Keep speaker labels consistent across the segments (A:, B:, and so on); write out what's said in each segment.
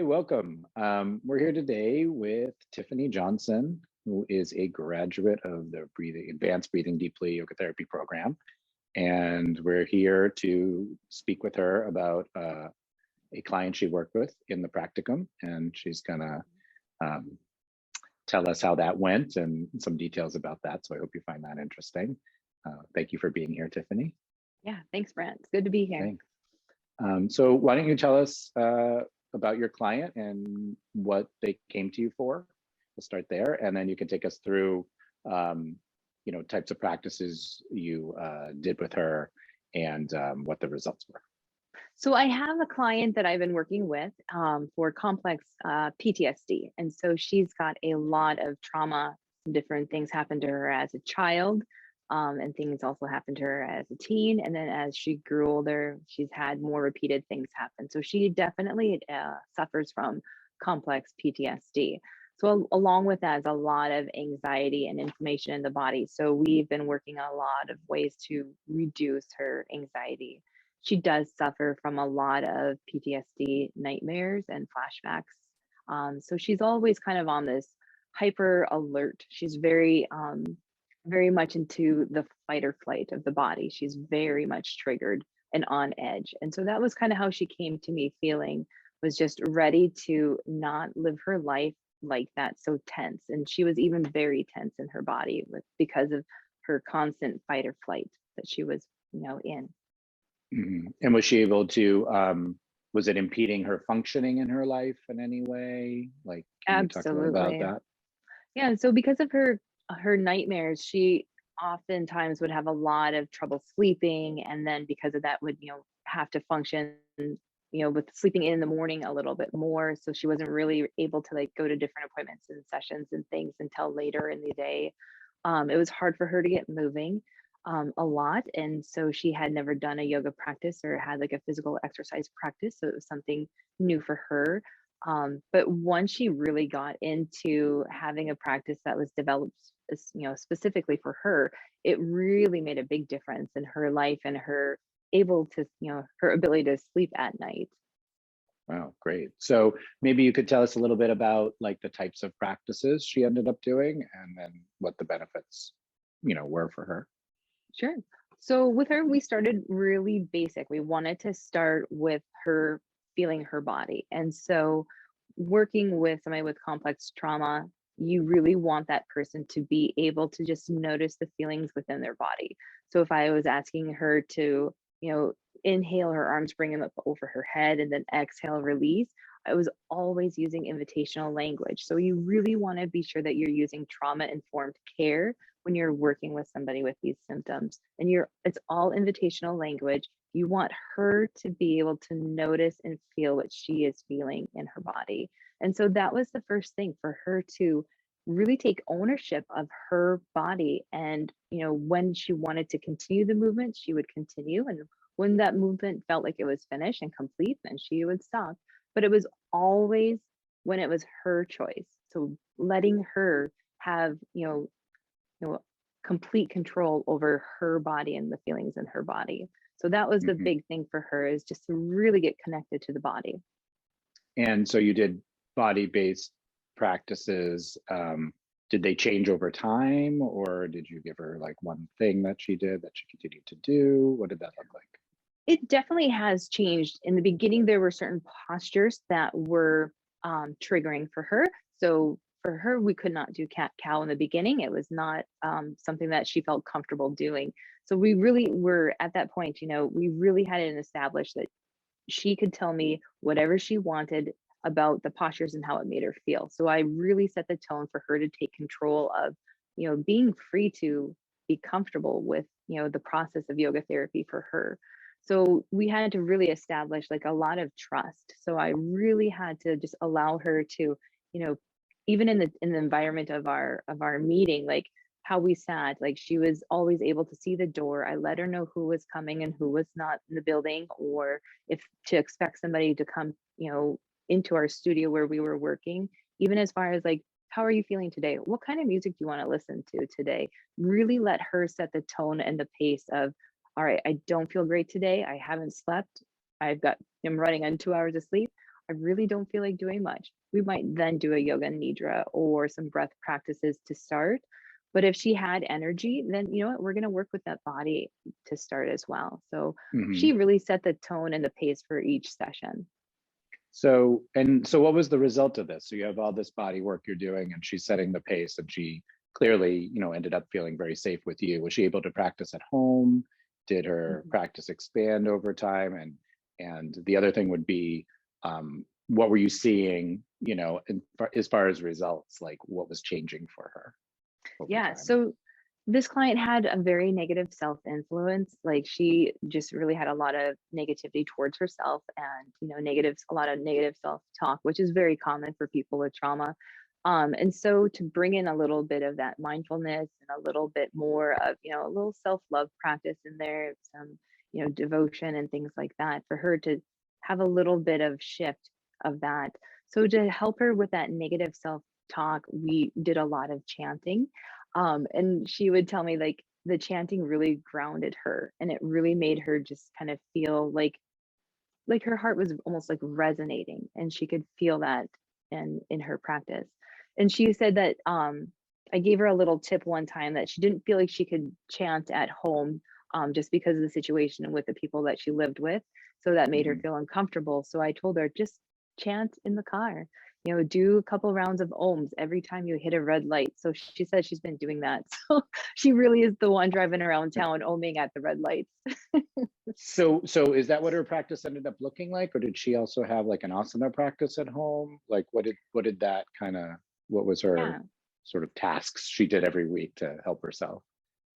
A: welcome. We're here today with Tiffany Johnson, who is a graduate of the Advanced Breathing Deeply Yoga Therapy Program. And we're here to speak with her about a client she worked with in the practicum. And she's gonna tell us how that went and some details about that. So I hope you find that interesting. Thank you for being here, Tiffany.
B: Yeah, thanks, Brandt. It's good to be here.
A: Thanks. So why don't you tell us about your client and what they came to you for? We'll start there, and then you can take us through, types of practices you did with her and what the results were.
B: So I have a client that I've been working with for complex PTSD. And so she's got a lot of trauma. Different things happened to her as a child, and things also happened to her as a teen. And then as she grew older, she's had more repeated things happen. So she definitely suffers from complex PTSD. So along with that is a lot of anxiety and inflammation in the body. So we've been working on a lot of ways to reduce her anxiety. She does suffer from a lot of PTSD nightmares and flashbacks. So she's always kind of on this hyper alert. She's very much into the fight or flight of the body. She's very much triggered and on edge. And so that was kind of how she came to me, feeling was just ready to not live her life like that, so tense. And she was even very tense in her body because of her constant fight or flight that she was, in.
A: Mm-hmm. And was she able to, was it impeding her functioning in her life in any way? Like, can you talk a little about that?
B: Yeah, so because of her nightmares, she oftentimes would have a lot of trouble sleeping, and then because of that would have to function with sleeping in the morning a little bit more. So she wasn't really able to go to different appointments and sessions and things until later in the day. It was hard for her to get moving a lot, and so she had never done a yoga practice or had a physical exercise practice, so it was something new for her. But once she really got into having a practice that was developed specifically for her, it really made a big difference in her life and her her ability to sleep at night.
A: Wow, great. So maybe you could tell us a little bit about the types of practices she ended up doing and then what the benefits were for her.
B: Sure. So with her, we started really basic. We wanted to start with her feeling her body. And so working with somebody with complex trauma, you really want that person to be able to just notice the feelings within their body. So if I was asking her to, inhale, her arms, bring them up over her head, and then exhale, release, I was always using invitational language. So you really want to be sure that you're using trauma-informed care when you're working with somebody with these symptoms. And it's all invitational language. You want her to be able to notice and feel what she is feeling in her body. And so that was the first thing, for her to really take ownership of her body. And, when she wanted to continue the movement, she would continue. And when that movement felt like it was finished and complete, then she would stop. But it was always when it was her choice. So letting her have, complete control over her body and the feelings in her body. So that was the big thing for her, is just to really get connected to the body.
A: And so you did body-based practices. Did they change over time, or did you give her one thing that she did that she continued to do? What did that look like?
B: It definitely has changed. In the beginning, there were certain postures that were triggering for her. So for her, we could not do cat-cow in the beginning. It was not something that she felt comfortable doing. So we really were at that point, we really had it established that she could tell me whatever she wanted about the postures and how it made her feel. So I really set the tone for her to take control of, being free to be comfortable with, the process of yoga therapy for her. So we had to really establish a lot of trust. So I really had to just allow her to, even in the environment of our meeting, how we sat, she was always able to see the door. I let her know who was coming and who was not in the building, or if to expect somebody to come, into our studio where we were working, even as far as how are you feeling today? What kind of music do you want to listen to today? Really let her set the tone and the pace of, all right, I don't feel great today. I haven't slept. I'm running on 2 hours of sleep. I really don't feel like doing much. We might then do a yoga nidra or some breath practices to start. But if she had energy, then you know what, we're going to work with that body to start as well. So
A: Hmm.
B: she really set the tone and the pace for each session.
A: So, what was the result of this? So you have all this body work you're doing and she's setting the pace, and she clearly, ended up feeling very safe with you. Was she able to practice at home? Did her
B: Mhm.
A: practice expand over time? And the other thing would be, what were you seeing, as far as results, like what was changing for her over
B: Yeah.
A: time?
B: So this client had a very negative self-influence. Like she just really had a lot of negativity towards herself and, a lot of negative self-talk, which is very common for people with trauma. And so to bring in a little bit of that mindfulness and a little bit more of, a little self-love practice in there, some, devotion and things like that for her to have a little bit of shift of that. So to help her with that negative self-talk, we did a lot of chanting, and she would tell me like the chanting really grounded her and it really made her just kind of feel like her heart was almost like resonating and she could feel that in her practice. And she said that I gave her a little tip one time that she didn't feel like she could chant at home just because of the situation with the people that she lived with. So that made her
A: Hmm.
B: feel uncomfortable. So I told her just chant in the car, do a couple rounds of ohms every time you hit a red light. So she said she's been doing that. So she really is the one driving around town ohming at the red lights.
A: So is that what her practice ended up looking like, or did she also have like an asana practice at home? Like what did that kind of, what was her
B: Yeah.
A: sort of tasks she did every week to help herself?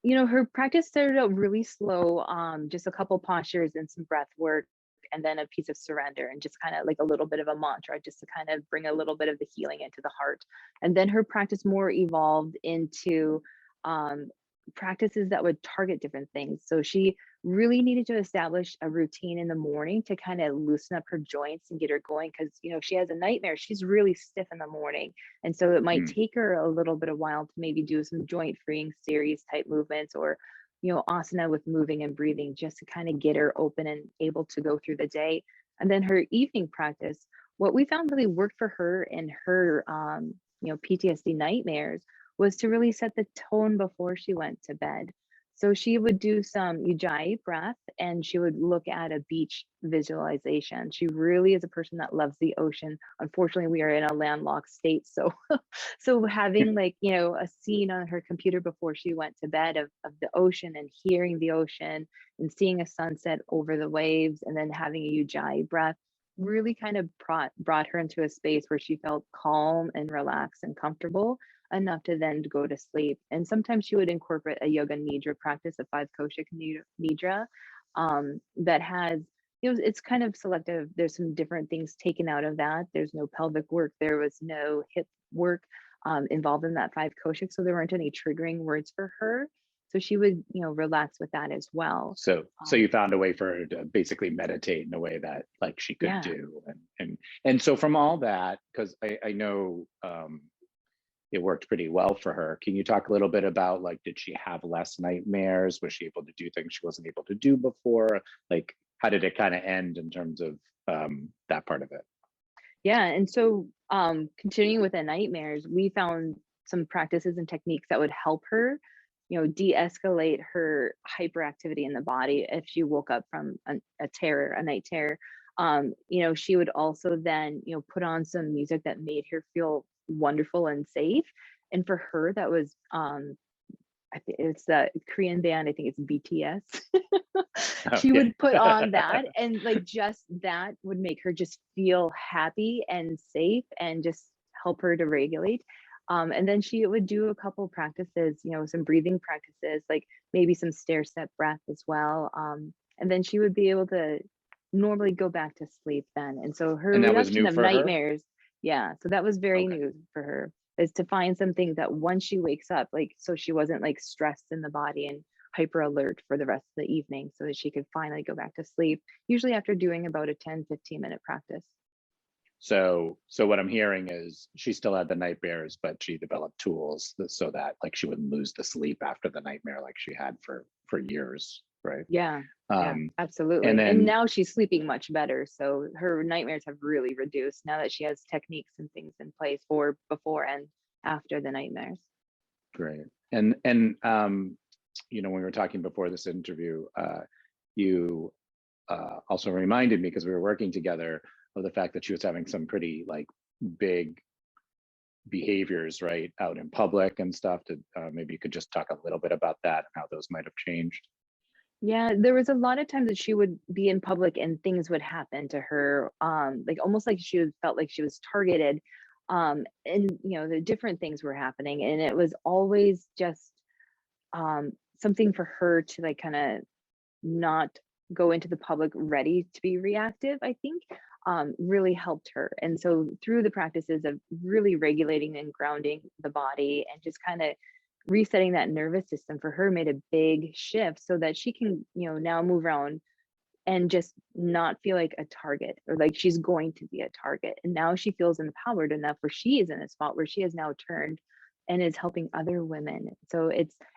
B: Her practice started out really slow, just a couple postures and some breath work, and then a piece of surrender, and just kind of like a little bit of a mantra, just to kind of bring a little bit of the healing into the heart. And then her practice more evolved into um, practices that would target different things. So she really needed to establish a routine in the morning to kind of loosen up her joints and get her going. Because, if she has a nightmare, she's really stiff in the morning. And so it might
A: Mm.
B: take her a little bit of while to maybe do some joint freeing series type movements or, asana with moving and breathing just to kind of get her open and able to go through the day. And then her evening practice, what we found really worked for her and her, PTSD nightmares was to really set the tone before she went to bed. So she would do some ujjayi breath and she would look at a beach visualization. She really is a person that loves the ocean. Unfortunately, we are in a landlocked state. So so having like, a scene on her computer before she went to bed of the ocean and hearing the ocean and seeing a sunset over the waves and then having a ujjayi breath really kind of brought her into a space where she felt calm and relaxed and comfortable enough to then go to sleep. And sometimes she would incorporate a yoga nidra practice, a 5 kosha nidra, that has, it's kind of selective. There's some different things taken out of that. There's no pelvic work. There was no hip work involved in that 5 kosha. So there weren't any triggering words for her. So she would, relax with that as well.
A: So you found a way for her to basically meditate in a way that like she could
B: Yeah.
A: do, and so from all that, because I know it worked pretty well for her. Can you talk a little bit about, like, did she have less nightmares? Was she able to do things she wasn't able to do before? Like, how did it kind of end in terms of that part of it?
B: Yeah. And so continuing with the nightmares, we found some practices and techniques that would help her, de-escalate her hyperactivity in the body if she woke up from a terror, a night terror. She would also then, put on some music that made her feel wonderful and safe. And for her, that was I think it's the Korean band, I think it's BTS. She
A: Okay.
B: would put on that and like just that would make her just feel happy and safe and just help her to regulate. And then she would do a couple practices, some breathing practices, like maybe some stair step breath as well. And then she would be able to normally go back to sleep then. And so her
A: And that was
B: reduction
A: new
B: of
A: for her?
B: nightmares, yeah, so that was very
A: Okay.
B: new for her, is to find something that once she wakes up, like, so she wasn't like stressed in the body and hyper alert for the rest of the evening so that she could finally go back to sleep, usually after doing about a 10-15 minute practice.
A: So what I'm hearing is she still had the nightmares, but she developed tools so that like she wouldn't lose the sleep after the nightmare like she had for years. right?
B: Yeah, yeah,
A: Um, and
B: absolutely. And
A: then,
B: now she's sleeping much better. So her nightmares have really reduced now that she has techniques and things in place for before and after the nightmares.
A: great. You know, when we were talking before this interview, you also reminded me, because we were working together, of the fact that she was having some pretty like big behaviors, right, out in public and stuff. To maybe you could just talk a little bit about that and how those might have changed.
B: Yeah, there was a lot of times that she would be in public and things would happen to her, like almost like she felt like she was targeted. And the different things were happening, and it was always just something for her to like kind of not go into the public ready to be reactive, I think, really helped her. And so through the practices of really regulating and grounding the body and just kind of resetting that nervous system for her made a big shift so that she can, now move around and just not feel like a target or like she's going to be a target. And now she feels empowered enough where she is in a spot where she has now turned and is helping other women. So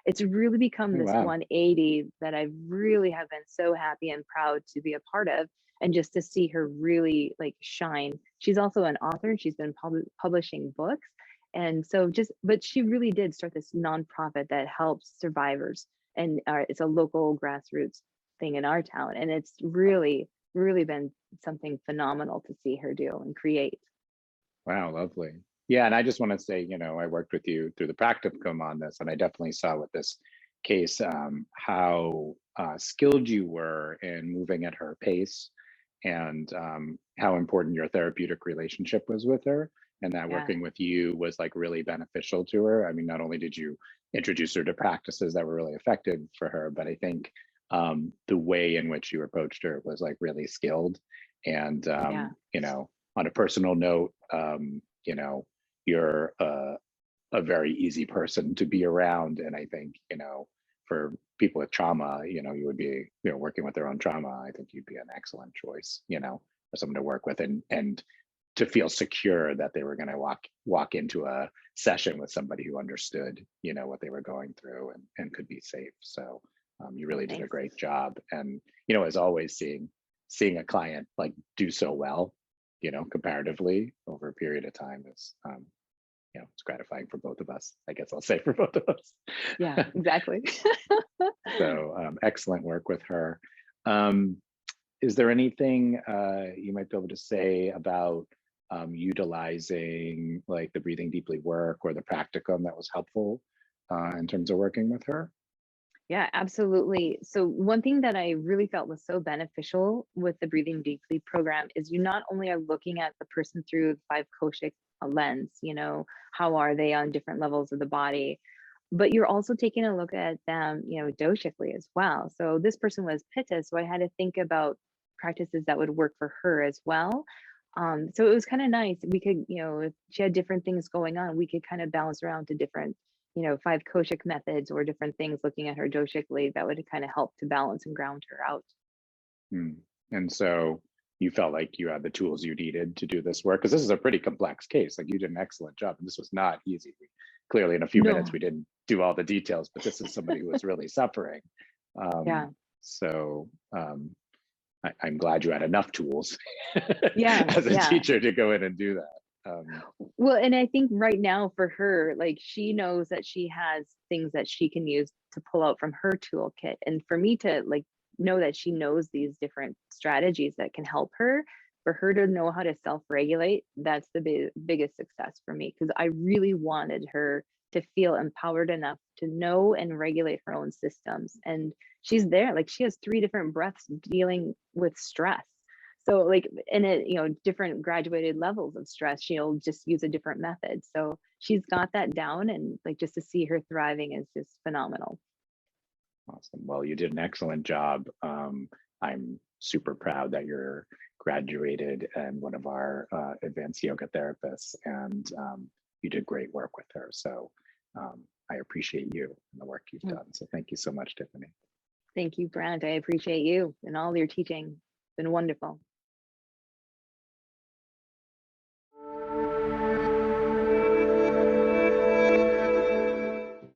B: it's really become
A: Oh,
B: this
A: wow.
B: 180 that I really have been so happy and proud to be a part of, and just to see her really like shine. She's also an author and she's been publishing books. And so but she really did start this nonprofit that helps survivors, and it's a local grassroots thing in our town, and it's really been something phenomenal to see her do and create.
A: Wow, lovely. Yeah, and I just want to say, you know, I worked with you through the practicum on this, and I definitely saw with this case how skilled you were in moving at her pace, and how important your therapeutic relationship was with her, and that
B: Yeah,
A: working with you was like really beneficial to her. I mean, not only did you introduce her to practices that were really effective for her, but I think the way in which you approached her was like really skilled. And
B: yeah,
A: you know, on a personal note, you know, you're a very easy person to be around. And I think, you know, for people with trauma, you know, you would be, you know, working with their own trauma, I think you'd be an excellent choice, you know, for someone to work with, and to feel secure that they were going to walk into a session with somebody who understood, you know, what they were going through, and could be safe. So you really did a
B: thanks.
A: great job. And, you know, as always, seeing a client like do so well, you know, comparatively over a period of time is, you know, it's gratifying for both of us. I guess I'll say for both of us.
B: Yeah, exactly.
A: So excellent work with her. Um, is there anything you might be able to say about utilizing like the breathing deeply work or the practicum that was helpful in terms of working with her?
B: Yeah, absolutely. So one thing that I really felt was so beneficial with the Breathing Deeply program is you not only are looking at the person through the five koshic lens, how are they on different levels of the body, but you're also taking a look at them, doshically as well. So this person was Pitta, so I had to think about practices that would work for her as well. So it was kind of nice. We could, if she had different things going on, we could kind of bounce around to different five koshic methods or different things looking at her doshically that would kind of help to balance and ground her out.
A: Hmm. And so you felt like you had the tools you needed to do this work, because this is a pretty complex case. Like, you did an excellent job, and this was not easy. Clearly, in a few minutes,
B: No,
A: we didn't do all the details, but this is somebody who was really suffering.
B: yeah,
A: So I'm glad you had enough tools
B: yeah,
A: as a
B: yeah.
A: teacher to go in and do that.
B: Well, and I think right now for her, like she knows that she has things that she can use to pull out from her toolkit. And for me to like know that she knows these different strategies that can help her, for her to know how to self-regulate, that's the biggest success for me. Because I really wanted her to feel empowered enough to know and regulate her own systems. And she's there, like she has 3 different breaths dealing with stress. So like in it, different graduated levels of stress, she'll just use a different method. So she's got that down, and like just to see her thriving is just phenomenal.
A: Awesome. Well, you did an excellent job. I'm super proud that you're graduated and one of our advanced yoga therapists, and you did great work with her. So I appreciate you and the work you've
B: Mm.
A: done. So thank you so much, Tiffany.
B: Thank you, Brandt. I appreciate you and all your teaching. It's been wonderful.